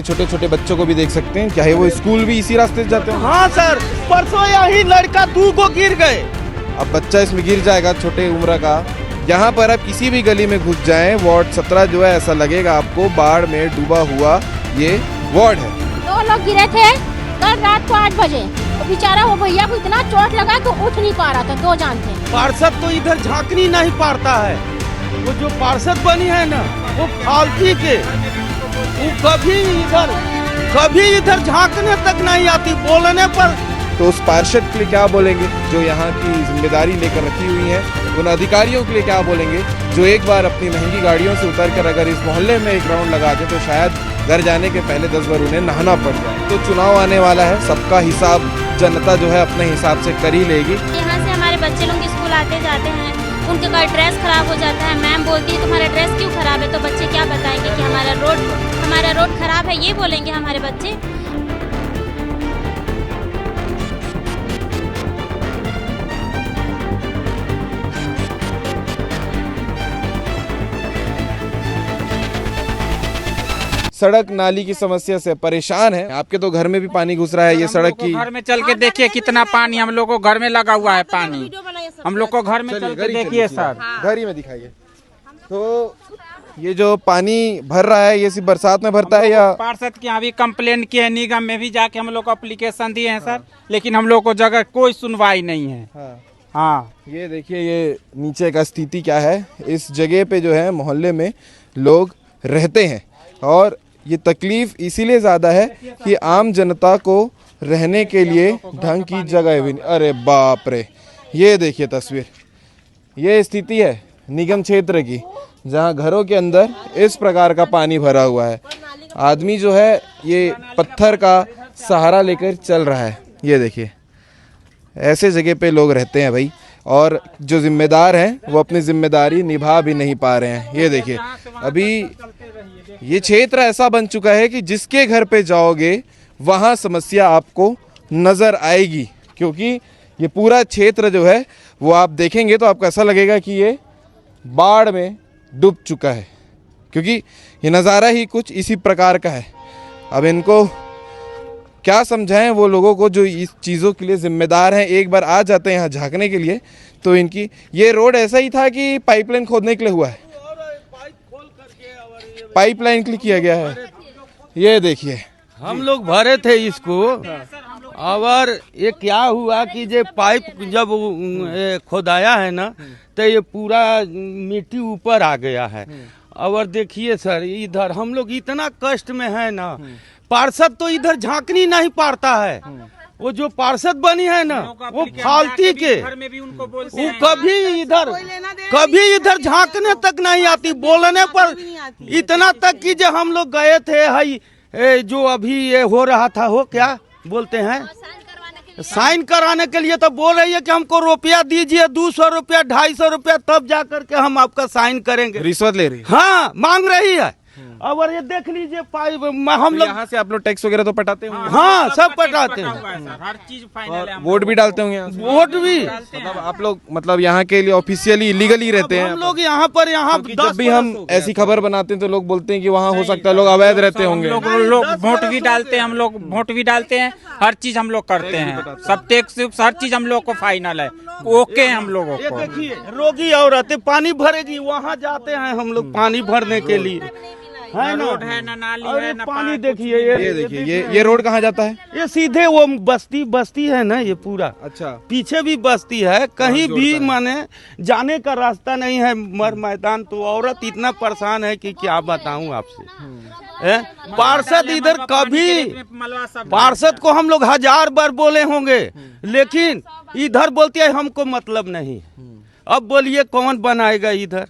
छोटे छोटे बच्चों को भी देख सकते हैं, चाहे वो स्कूल भी इसी रास्ते से जाते हैं। हाँ सर, परसों यही लड़का 2 को गिर गए। अब बच्चा इसमें गिर जाएगा छोटे उम्र का। यहाँ पर आप किसी भी गली में घुस जाएं, वार्ड 17 जो है, ऐसा लगेगा आपको बाढ़ में डूबा हुआ ये वार्ड है। 2 लोग गिरे थे कल रात को 8 बजे। तो बेचारा वो भैया को इतना चोट लगा कि उठ नहीं पा रहा था, 2 जान थे। पार्षद तो इधर झांकनी नहीं पारता है। वो जो पार्षद बनी है ना, वो फालतू के, वो कभी इधर झांकने तक नहीं आती। बोलने पर तो उस पार्षद के लिए क्या बोलेंगे जो यहाँ की जिम्मेदारी लेकर रखी हुई है? उन अधिकारियों के लिए क्या बोलेंगे जो एक बार अपनी महंगी गाड़ियों से उतरकर अगर इस मोहल्ले में एक राउंड लगा दे तो शायद घर जाने के पहले 10 बार उन्हें नहाना पड़ जाए। तो चुनाव आने वाला है, सबका हिसाब जनता जो है अपने हिसाब से कर ही लेगी। यहाँ से हमारे बच्चे लोग स्कूल आते जाते हैं, उनके का ड्रेस खराब हो जाता है। मैम बोलती है तुम्हारा ड्रेस क्यों खराब है, तो बच्चे क्या बताएंगे कि हमारा रोड खराब है, ये बोलेंगे हमारे बच्चे। सड़क नाली की समस्या से परेशान है। आपके तो घर में भी पानी घुस रहा है, ये सड़क की। घर में चल के देखिए कितना पानी हम लोग को घर में लगा हुआ है। पानी हम लोग को घर में चल के देखिए सर, घर ही में दिखाइए। तो ये जो पानी भर रहा है ये सिर्फ बरसात में भरता है या? पार्षद के यहाँ भी कंप्लेन किए है, निगम में भी जाके हम लोग को एप्लीकेशन दिए हैं सर, लेकिन हम लोग को जगह कोई सुनवाई नहीं है। हाँ, ये देखिए ये नीचे का स्थिति क्या है। इस जगह पे जो है मोहल्ले में लोग रहते हैं और ये तकलीफ इसीलिए ज़्यादा है कि आम जनता को रहने के लिए ढंग की जगह भी नहीं। अरे बाप रे, ये देखिए तस्वीर, ये स्थिति है निगम क्षेत्र की, जहां घरों के अंदर इस प्रकार का पानी भरा हुआ है। आदमी जो है ये पत्थर का सहारा लेकर चल रहा है। ये देखिए ऐसे जगह पे लोग रहते हैं भाई, और जो जिम्मेदार हैं वो अपनी जिम्मेदारी निभा भी नहीं पा रहे हैं। ये देखिए अभी ये क्षेत्र ऐसा बन चुका है कि जिसके घर पे जाओगे वहाँ समस्या आपको नज़र आएगी, क्योंकि ये पूरा क्षेत्र जो है वो आप देखेंगे तो आपको ऐसा लगेगा कि ये बाढ़ में डूब चुका है, क्योंकि ये नज़ारा ही कुछ इसी प्रकार का है। अब इनको क्या समझाएं वो लोगों को जो इस चीज़ों के लिए जिम्मेदार हैं। एक बार आ जाते हैं यहाँ झांकने के लिए तो इनकी ये रोड ऐसा ही था कि पाइपलाइन खोदने के लिए हुआ है, पाइपलाइन के लिए किया गया है। ये देखिए हम लोग भरे थे इसको, और ये क्या हुआ कि जे पाइप जब खोदाया है ना तो ये पूरा मिट्टी ऊपर आ गया है। और देखिए सर, इधर हम लोग इतना कष्ट में है ना, पार्षद तो इधर झांकनी नहीं पारता है। वो जो पार्षद बनी है ना, वो फालतू के, वो कभी इधर झांकने तक नहीं आती। बोलने पर इतना तक कि जो हम लोग गए थे हई जो अभी ये हो रहा था, हो क्या बोलते हैं, साइन कराने के लिए, तो बोल रही है कि हमको रुपया दीजिए, 200 रुपया 250 रुपया, तब जा करके हम आपका साइन करेंगे। रिश्वत ले रही है। हाँ, मांग रही है। और ये देख लीजिए पाइप, हम लोग यहाँ से आप लोग टैक्स वगैरह तो पटाते होंगे? हाँ, सब पटाते हैं, हर चीज फाइनल है। वोट भी डालते होंगे यहाँ से? वोट भी। मतलब आप लोग मतलब यहाँ के लिए ऑफिशियली लीगली रहते हैं? हम लोग यहाँ पर जब भी हम ऐसी खबर बनाते हैं तो लोग बोलते हैं कि वहाँ हो सकता है लोग अवैध रहते होंगे। लोग वोट भी डालते हैं, हम लोग वोट भी डालते हैं, हर चीज हम लोग करते हैं, सब टैक्स हर चीज हम लोग को फाइनल है, ओके हम लोगों को। देखिए रोगी औरतें पानी भरेगी, वहाँ जाते हैं हम लोग पानी भरने के लिए, है ना, रोड है ना, नाली है ना, पानी देखिए। ये देखिए ये रोड कहाँ जाता है? ये सीधे वो बस्ती है ना, ये पूरा। अच्छा, पीछे भी बस्ती है, कहीं भी माने जाने का रास्ता नहीं है। मर मैदान तो औरत इतना परेशान है कि क्या बताऊं आपसे। पार्षद इधर कभी, पार्षद को हम लोग 1000 बार बोले होंगे, लेकिन इधर बोलती है हमको मतलब नहीं। अब बोलिए कौन बनाएगा इधर?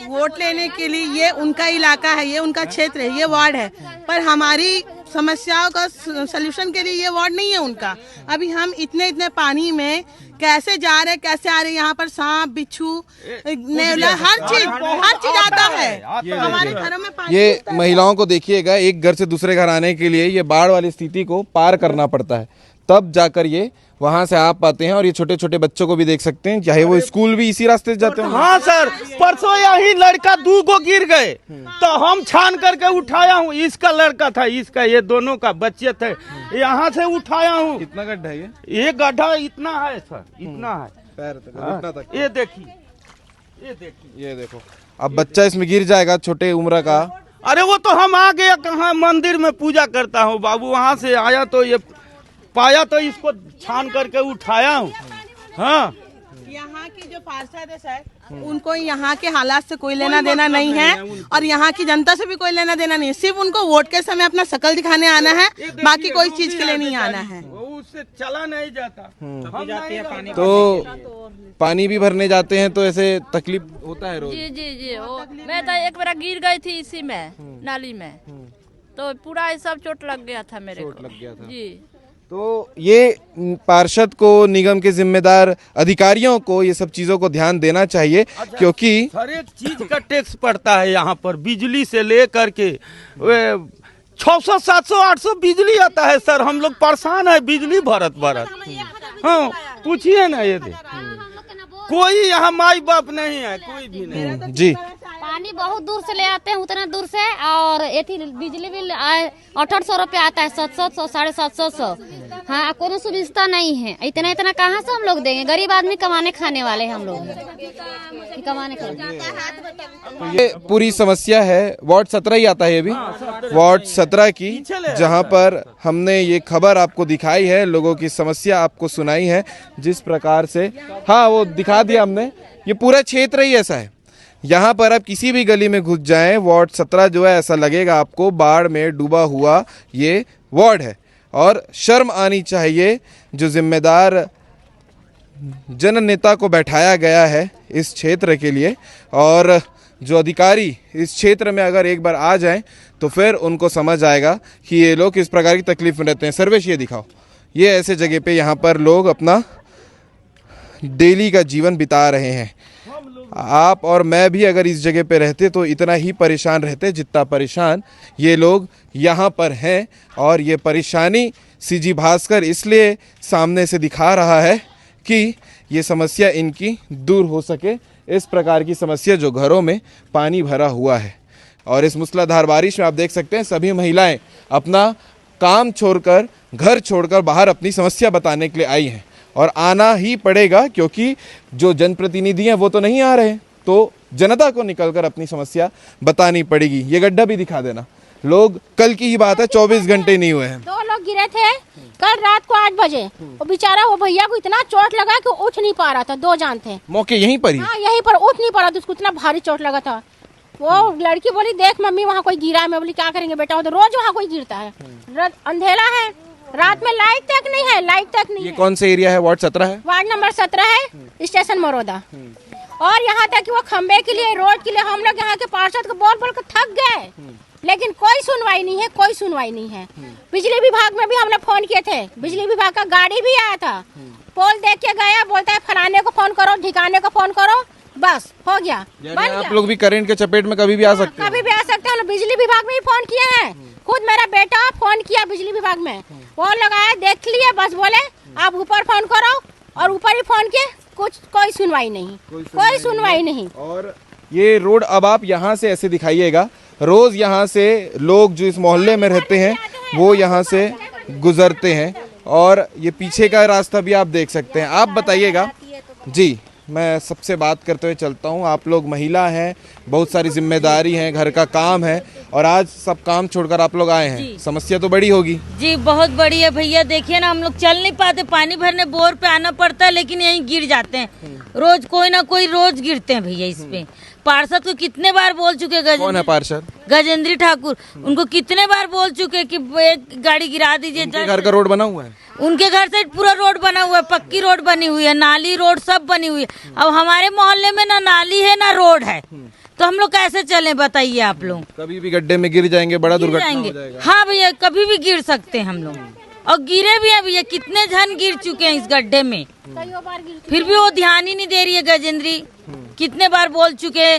वोट लेने के लिए ये उनका इलाका है, ये उनका क्षेत्र है, ये वार्ड है, पर हमारी समस्याओं का सलूशन के लिए ये वार्ड नहीं है उनका। अभी हम इतने पानी में कैसे जा रहे, कैसे आ रहे, यहाँ पर सांप, बिच्छू, नेवला, हर चीज आता है हमारे घरों में पानी। ये महिलाओं को देखिएगा, एक घर से दूसरे घर आने के लिए ये बाढ़ वाली स्थिति को पार करना पड़ता है, तब जाकर ये वहां से आप पाते हैं और ये छोटे छोटे बच्चों को भी देख सकते हैं, चाहे वो स्कूल भी इसी रास्ते से जाते हैं। हाँ सर, परसों यही लड़का 2 को गिर गए तो हम छान करके उठाया हूँ। इसका लड़का था, इसका, ये दोनों का बच्चे थे, यहाँ से उठाया हूँ। कितना गड्ढा है ये? ये गड्ढा इतना है सर, इतना है, पैर तक, घुटना तक। ये देखिए, ये देखिए, ये देखो, अब बच्चा इसमें गिर जाएगा छोटे उम्र का। अरे वो तो हम आ गए कहाँ, मंदिर में पूजा करता हूँ बाबू, वहाँ से आया तो ये पाया तो इसको छान करके उठाया हूँ। हाँ, यहाँ की जो पार्षद है सर, उनको यहाँ के हालात से कोई लेना देना नहीं है और यहाँ की जनता से भी कोई लेना देना नहीं है। सिर्फ उनको वोट के समय अपना शकल दिखाने आना है, बाकी कोई चीज के लिए नहीं आना है। उससे चला नहीं जाता। तो पानी भी भरने जाते हैं तो ऐसे तकलीफ होता है रोज? जी जी जी, मैं तो एक बार गिर गई थी इसी में, नाली में, तो पूरा ये सब चोट लग गया था मेरे को। लग गया था। जी। तो ये पार्षद को, निगम के जिम्मेदार अधिकारियों को ये सब चीजों को ध्यान देना चाहिए, क्योंकि हर एक चीज का टैक्स पड़ता है यहाँ पर, बिजली से लेकर के 600 700 800 बिजली आता है सर। हम लोग परेशान है बिजली भरत। हाँ, पूछिए ना, ये कोई यहाँ माई बाप नहीं है, कोई भी नहीं। जी, पानी बहुत दूर से ले आते हैं, उतना दूर से, और एथी बिजली बिल 800 रुपया आता है, 700 750 हाँ, कोई सुविधा नहीं है। इतना इतना कहाँ से हम लोग देंगे? गरीब आदमी कमाने खाने वाले हम लोग, कमाने खाने। ये पूरी समस्या है वार्ड 17 ही आता है, ये भी वार्ड 17 की, जहां पर हमने ये खबर आपको दिखाई है, लोगों की समस्या आपको सुनाई है जिस प्रकार से। हाँ, वो दिखा दिया हमने। ये पूरा क्षेत्र ही ऐसा है, यहाँ पर आप किसी भी गली में घुस जाएं, वार्ड 17 जो है ऐसा लगेगा आपको बाढ़ में डूबा हुआ ये वार्ड है। और शर्म आनी चाहिए जो जिम्मेदार जन नेता को बैठाया गया है इस क्षेत्र के लिए, और जो अधिकारी इस क्षेत्र में अगर एक बार आ जाएं तो फिर उनको समझ आएगा कि ये लोग किस प्रकार की तकलीफ में रहते हैं। सर्वेश, ये दिखाओ, ये ऐसे जगह पे यहाँ पर लोग अपना डेली का जीवन बिता रहे हैं। आप और मैं भी अगर इस जगह पे रहते तो इतना ही परेशान रहते जितना परेशान ये लोग यहाँ पर हैं। और ये परेशानी सीजी भास्कर इसलिए सामने से दिखा रहा है कि ये समस्या इनकी दूर हो सके, इस प्रकार की समस्या जो घरों में पानी भरा हुआ है। और इस मूसलाधार बारिश में आप देख सकते हैं सभी महिलाएं अपना काम छोड़कर, घर छोड़कर बाहर अपनी समस्या बताने के लिए आई हैं, और आना ही पड़ेगा क्योंकि जो जनप्रतिनिधि हैं वो तो नहीं आ रहे, तो जनता को निकलकर अपनी समस्या बतानी पड़ेगी। ये गड्ढा भी दिखा देना। लोग, कल की ही बात है, 24 घंटे नहीं हुए हैं। 2 लोग गिरे थे कल रात को 8 बजे। वो बेचारा, वो भैया को इतना चोट लगा कि उठ नहीं पा रहा था। 2 जान थे मौके यहीं पर ही। हाँ, यहीं पर उठ नहीं पा रहा था, उसको इतना भारी चोट लगा था। वो लड़की बोली, देख मम्मी वहाँ कोई गिरा है। मैं बोली क्या करेंगे बेटा, वो तो रोज वहाँ कोई गिरता है, अंधेरा है, रात में लाइट तक नहीं है, लाइट तक नहीं ये है। कौन से एरिया है? वार्ड 17 है, वार्ड नंबर 17 है, स्टेशन मरोदा। और यहाँ तक कि वो खंबे के लिए, रोड के लिए हम लोग यहाँ के पार्षद को बोल बोल कर थक गए, लेकिन कोई सुनवाई नहीं है, कोई सुनवाई नहीं है। बिजली विभाग में भी हमने फोन किए थे, बिजली विभाग का गाड़ी भी आया था, पोल देख के गया, बोलता है फलाने को फोन करो, ठिकाने को फोन करो, बस हो गया, बन आप गया। लोग भी करंट के चपेट में कभी भी आ सकते हैं। कभी भी आ सकते हैं। बिजली विभाग में भी फोन किए हैं, खुद मेरा बेटा फोन किया बिजली विभाग में, फोन लगाया, देख लिए, बस बोले आप ऊपर फोन करो, और ऊपर ही फोन किए, कुछ कोई सुनवाई नहीं, कोई सुनवाई नहीं। और ये रोड अब आप यहाँ से ऐसे दिखाइएगा, रोज यहाँ से लोग जो इस मोहल्ले में रहते हैं वो यहाँ से गुजरते हैं, और ये पीछे का रास्ता भी आप देख सकते हैं। आप बताइएगा जी, मैं सबसे बात करते हुए चलता हूँ। आप लोग महिला हैं, बहुत सारी जिम्मेदारी हैं, घर का काम है, और आज सब काम छोड़कर आप लोग आए हैं, समस्या तो बड़ी होगी। जी बहुत बड़ी है भैया, देखिए ना, हम लोग चल नहीं पाते, पानी भरने बोर पे आना पड़ता है, लेकिन यहीं गिर जाते हैं रोज, कोई ना कोई रोज गिरते हैं भैया इस पे। पार्षद को कितने बार बोल चुके, कौन है पार्षद? गजेंद्री ठाकुर, उनको कितने बार बोल चुके कि एक गाड़ी गिरा दीजिए। घर का रोड बना हुआ है, उनके घर से पूरा रोड बना हुआ है, पक्की रोड बनी हुई है, नाली रोड सब बनी हुई है। अब हमारे मोहल्ले में ना नाली है ना रोड है, तो हम लोग कैसे चलें बताइए आप लोग। कभी भी गड्ढे में गिर जाएंगे, बड़ा दुर्घटना हो जाएगा। हाँ भैया, कभी भी गिर सकते हैं हम लोग, और गिरे भी हैं भैया, कितने जन गिर चुके हैं इस गड्ढे में, फिर भी वो ध्यान ही नहीं दे रही है गजेंद्री। कितने बार बोल चुके,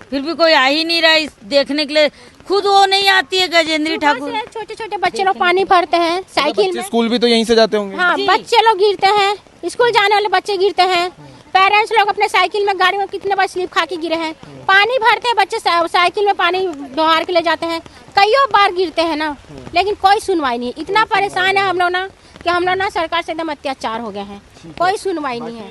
फिर भी कोई आ ही नहीं रहा इस देखने के लिए। खुद वो नहीं आती है गजेंद्री ठाकुर। छोटे छोटे बच्चे लोग पानी भरते हैं साइकिल बच्चे में। स्कूल भी तो यहीं से जाते होंगे। हाँ, बच्चे लोग गिरते हैं, स्कूल जाने वाले बच्चे गिरते हैं, पेरेंट्स लोग अपने साइकिल में गाड़ी में कितने बार स्लिप खा के गिरे हैं। पानी भरते हैं बच्चे, साइकिल में पानी दोहार के ले जाते हैं, कईयों बार गिरते हैं ना, लेकिन कोई सुनवाई नहीं। इतना परेशान है हम लोग ना कि हम लोग ना सरकार से एकदम अत्याचार हो गए हैं, कोई सुनवाई नहीं है।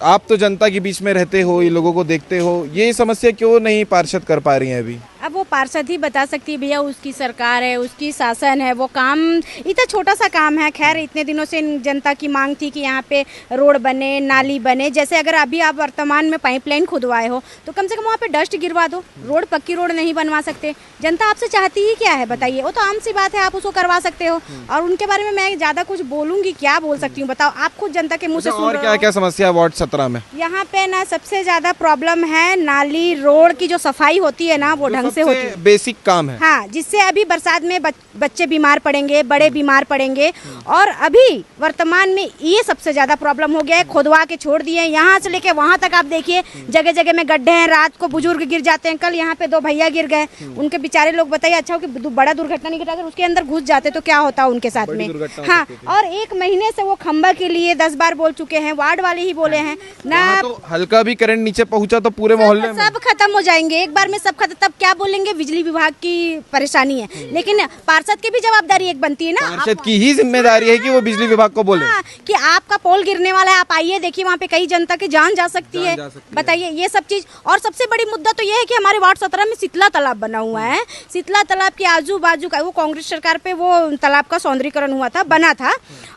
आप तो जनता के बीच में रहते हो, ये लोगों को देखते हो, ये समस्या क्यों नहीं पार्षद कर पा रही हैं अभी? अब वो पार्षद ही बता सकती है भैया, उसकी सरकार है, उसकी शासन है, वो काम इतना छोटा सा काम है। खैर इतने दिनों से जनता की मांग थी कि यहाँ पे रोड बने, नाली बने। जैसे अगर अभी आप वर्तमान में पाइपलाइन खुदवाए हो तो कम से कम वहाँ पे डस्ट गिरवा दो। रोड पक्की रोड नहीं बनवा सकते, जनता आपसे चाहती ही क्या है बताइए? वो तो आम सी बात है, आप उसको करवा सकते हो। और उनके बारे में मैं ज्यादा कुछ बोलूंगी क्या बोल सकती हूँ बताओ? आप खुद जनता के मुँह से सुन और रहे क्या हो। क्या समस्या वार्ड 17 में? यहाँ पे ना सबसे ज्यादा प्रॉब्लम है नाली रोड की, जो सफाई होती है ना वो ढंग से होती है। बेसिक काम है। हाँ, जिससे अभी बरसात में बच्चे बीमार पड़ेंगे, बड़े बीमार पड़ेंगे। और अभी वर्तमान में ये सबसे ज्यादा प्रॉब्लम हो गया है, खुदवा के छोड़ दिए। यहाँ से लेके वहाँ तक आप देखिए जगह जगह में गड्ढे हैं, रात को बुजुर्ग गिर जाते हैं। कल यहाँ पे 2 भैया गिर गए, उनके बेचारे लोग बताइए, अच्छा हो कि बड़ा दुर्घटना नहीं घटा, अगर उसके अंदर घुस जाते तो क्या होता उनके साथ में। हाँ, और 1 महीने से वो खंबा के लिए 10 बार बोल चुके हैं, वार्ड वाले ही बोले हैं ना। तो हल्का भी करंट नीचे पहुंचा तो पूरे मोहल्ले में सब खत्म हो जाएंगे, एक बार में सब खत्म। तब क्या बोलेंगे? बिजली विभाग की परेशानी है, लेकिन पार्षद की भी जवाबदारी एक बनती है ना। पार्षद की ही जिम्मेदारी है कि वो बिजली विभाग को बोले। हाँ, कि आपका पोल गिरने वाला है, आप आइए देखिए, वहाँ पे कई जनता की जान जा सकती है। बताइए ये सब चीज। और सबसे बड़ी मुद्दा तो ये है कि हमारे वार्ड 17 में शीतला तालाब बना हुआ है। शीतला तालाब के आजू बाजू का, वो कांग्रेस सरकार पे वो तालाब का सौंदर्यीकरण हुआ था, बना था।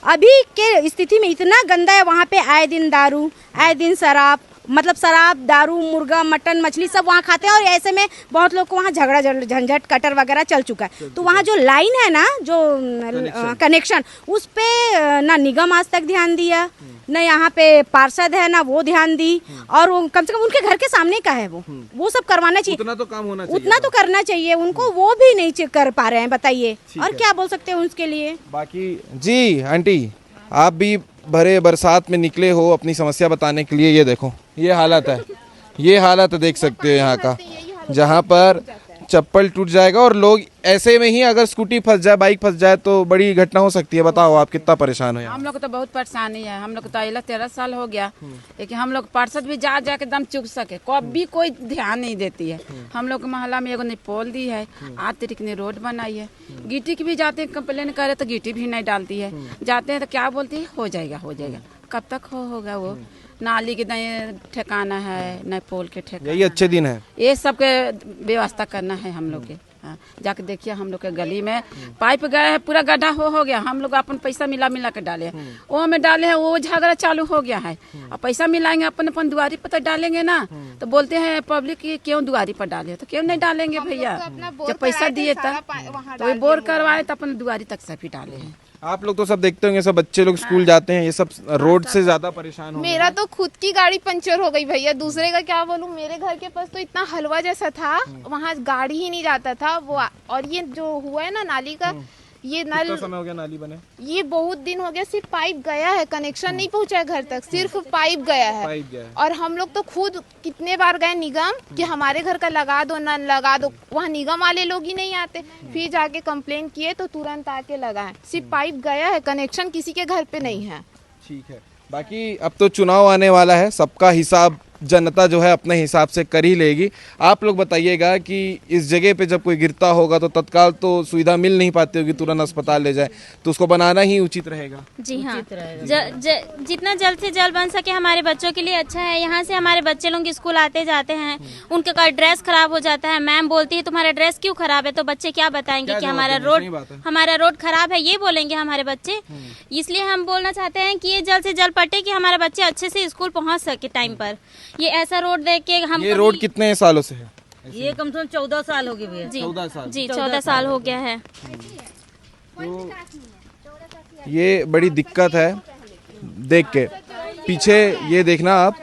अभी के स्थिति में इतना गंदा है, वहाँ पे आए दिन दारू, आए दिन शराब, मतलब शराब, दारू, मुर्गा, मटन, मछली सब वहाँ खाते हैं। और ऐसे में बहुत लोग को वहाँ झगड़ा झंझट कटर वगैरह चल चुका है। तो वहाँ जो लाइन है ना, जो कनेक्शन, उस पे ना निगम आज तक ध्यान दिया, न यहाँ पे पार्षद है ना वो ध्यान दी। और कम से कम उनके घर के सामने का है वो सब करवाना चाहिए। उतना तो काम होना चाहिए, उतना तो करना चाहिए उनको, वो भी नहीं कर पा रहे हैं। बताइए और क्या बोल सकते हैं उसके लिए? बाकी जी आंटी, आप भी भरे बरसात में निकले हो अपनी समस्या बताने के लिए। ये देखो, ये हालत है, ये हालत देख सकते हो यहाँ का, जहाँ पर चप्पल टूट जाएगा और लोग ऐसे में ही, अगर स्कूटी फंस जाए, बाइक फंस जाए तो बड़ी घटना हो सकती है। बताओ आप कितना परेशान हो यहाँ? हम लोग को तो बहुत परेशानी है। हम लोग को तो 13 साल हो गया, लेकिन हम लोग पार्षद भी जा के दम चुक सके, कभी कोई ध्यान नहीं देती है। हम लोग मोहल्ला में एगो ने पोल दी है, आतरिक ने रोड बनाई है, गिट्टी की भी जाते हैं कंप्लेन करे तो गिट्टी भी नहीं डालती है। जाते हैं तो क्या बोलती है, हो जाएगा हो जाएगा। कब तक होगा वो? नाली के नहीं ठिकाना है, न पोल के ठिकाना। यही अच्छे दिन है, ये सब के व्यवस्था करना है हम लोग के। हाँ, जाके देखिए हम लोग के गली में पाइप गए है, पूरा गड्ढा हो गया। हम लोग अपन पैसा मिला के डाले हैं, वो में डाले हैं, वो झगड़ा चालू हो गया है। अब पैसा मिलाएंगे अपन दुआरी पर तो डालेंगे ना, तो बोलते हैं पब्लिक क्यों दुआरी पर डाले, तो क्यों नहीं डालेंगे भैया? जब पैसा दिए तो बोर करवाए तो अपन दुआरी तक सभी डाले हैं। आप लोग तो सब देखते होंगे, सब बच्चे लोग स्कूल जाते हैं, ये सब रोड से ज्यादा परेशान हो। मेरा तो खुद की गाड़ी पंचर हो गई भैया, दूसरे का क्या बोलूं। मेरे घर के पास तो इतना हलवा जैसा था, वहाँ गाड़ी ही नहीं जाता था वो। और ये जो हुआ है ना नाली का, ये नल, कितना समय हो गया नाली बने? ये बहुत दिन हो गया, सिर्फ पाइप गया है, कनेक्शन नहीं पहुंचा है घर तक, सिर्फ पाइप गया है। और हम लोग तो खुद कितने बार गए निगम कि हमारे घर का लगा दो, नल लगा दो, वहाँ निगम वाले लोग ही नहीं आते। फिर जाके कंप्लेन किए तो तुरंत आके लगाए। सिर्फ पाइप गया है, कनेक्शन किसी के घर पे नहीं है। ठीक है, बाकी अब तो चुनाव आने वाला है, सबका हिसाब जनता जो है अपने हिसाब से कर ही लेगी। आप लोग बताइएगा कि इस जगह पे जब कोई गिरता होगा तो तत्काल तो सुविधा मिल नहीं पाती होगी, तुरंत अस्पताल ले जाए, तो उसको बनाना ही उचित रहेगा। जी हाँ, जितना जल्द से जल्द बन सके हमारे बच्चों के लिए अच्छा है। यहाँ से हमारे बच्चे लोग स्कूल आते जाते हैं, उनके का ड्रेस खराब हो जाता है। मैम बोलती है तुम्हारा ड्रेस क्यों खराब है, तो बच्चे क्या बताएंगे कि हमारा रोड खराब है, ये बोलेंगे हमारे बच्चे। इसलिए हम बोलना चाहते हैं कि ये जल्द से जल्द पटे कि हमारे बच्चे अच्छे से स्कूल पहुँच सके टाइम पर। ये ऐसा रोड देख के हम, ये रोड कितने सालों से है? ये कम से कम 14 साल हो गए भैया। जी 14 साल। जी 14 साल हो गया है। तो ये बड़ी दिक्कत है देख के। पीछे ये देखना आप,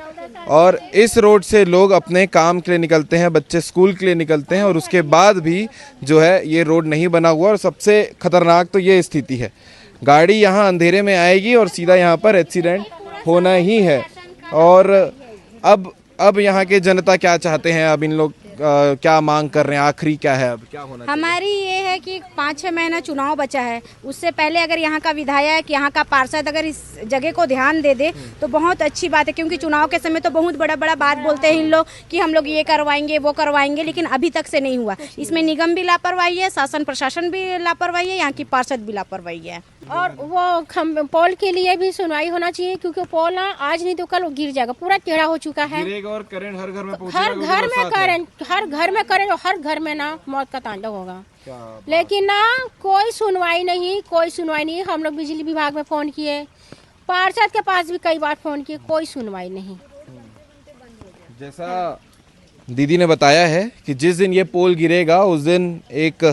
और इस रोड से लोग अपने काम के लिए निकलते हैं, बच्चे स्कूल के लिए निकलते हैं, और उसके बाद भी जो है ये रोड नहीं बना हुआ। और सबसे खतरनाक तो ये स्थिति है, गाड़ी यहाँ अंधेरे में आएगी और सीधा यहाँ पर एक्सीडेंट होना ही है। और अब यहाँ के जनता क्या चाहते हैं, अब इन लोग क्या मांग कर रहे हैं, आखिरी क्या है, अब क्या होना चाहिए? हमारी ये है कि 5-6 महीना चुनाव बचा है, उससे पहले अगर यहाँ का विधायक, यहाँ का पार्षद अगर इस जगह को ध्यान दे दे तो बहुत अच्छी बात है। क्योंकि चुनाव के समय तो बहुत बड़ा बड़ा बात बोलते हैं इन लोग कि हम लोग ये करवाएंगे वो करवाएंगे, लेकिन अभी तक से नहीं हुआ। इसमें निगम भी लापरवाही है, शासन प्रशासन भी लापरवाही है, यहाँ की पार्षद भी लापरवाही है। और वो पोल के लिए भी सुनवाई होना चाहिए, क्योंकि पोल ना आज नहीं तो कल वो गिर जाएगा, पूरा टेढ़ा हो चुका है। गिरेगा और करंट हर घर में पहुंचेगा, हर घर में करंट, हर घर में करंट, और हर घर में ना मौत का तांडव होगा। लेकिन ना कोई सुनवाई नहीं, कोई सुनवाई नहीं। हम लोग बिजली विभाग में फोन किए, पार्षद के पास भी कई बार फोन किए, कोई सुनवाई नहीं। जैसा दीदी ने बताया है कि जिस दिन ये पोल गिरेगा उस दिन एक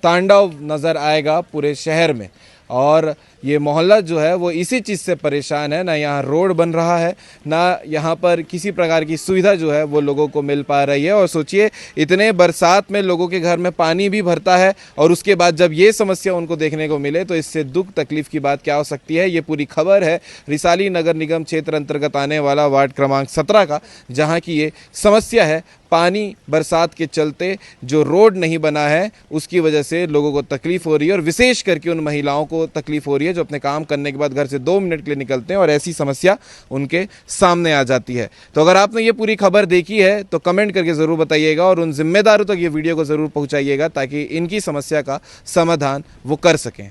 तांडव नजर आएगा पूरे शहर में, और ये मोहल्ला जो है वो इसी चीज़ से परेशान है। ना यहाँ रोड बन रहा है, ना यहाँ पर किसी प्रकार की सुविधा जो है वो लोगों को मिल पा रही है। और सोचिए, इतने बरसात में लोगों के घर में पानी भी भरता है, और उसके बाद जब ये समस्या उनको देखने को मिले तो इससे दुख तकलीफ की बात क्या हो सकती है। ये पूरी खबर है रिसाली नगर निगम क्षेत्र अंतर्गत आने वाला वार्ड क्रमांक 17 का, जहाँ की ये समस्या है। पानी बरसात के चलते जो रोड नहीं बना है उसकी वजह से लोगों को तकलीफ हो रही है, और विशेष करके उन महिलाओं को तकलीफ हो रही है जो अपने काम करने के बाद घर से 2 मिनट के लिए निकलते हैं और ऐसी समस्या उनके सामने आ जाती है। तो अगर आपने ये पूरी खबर देखी है तो कमेंट करके ज़रूर बताइएगा, और उन जिम्मेदारों तक ये वीडियो को ज़रूर पहुँचाइएगा ताकि इनकी समस्या का समाधान वो कर सकें।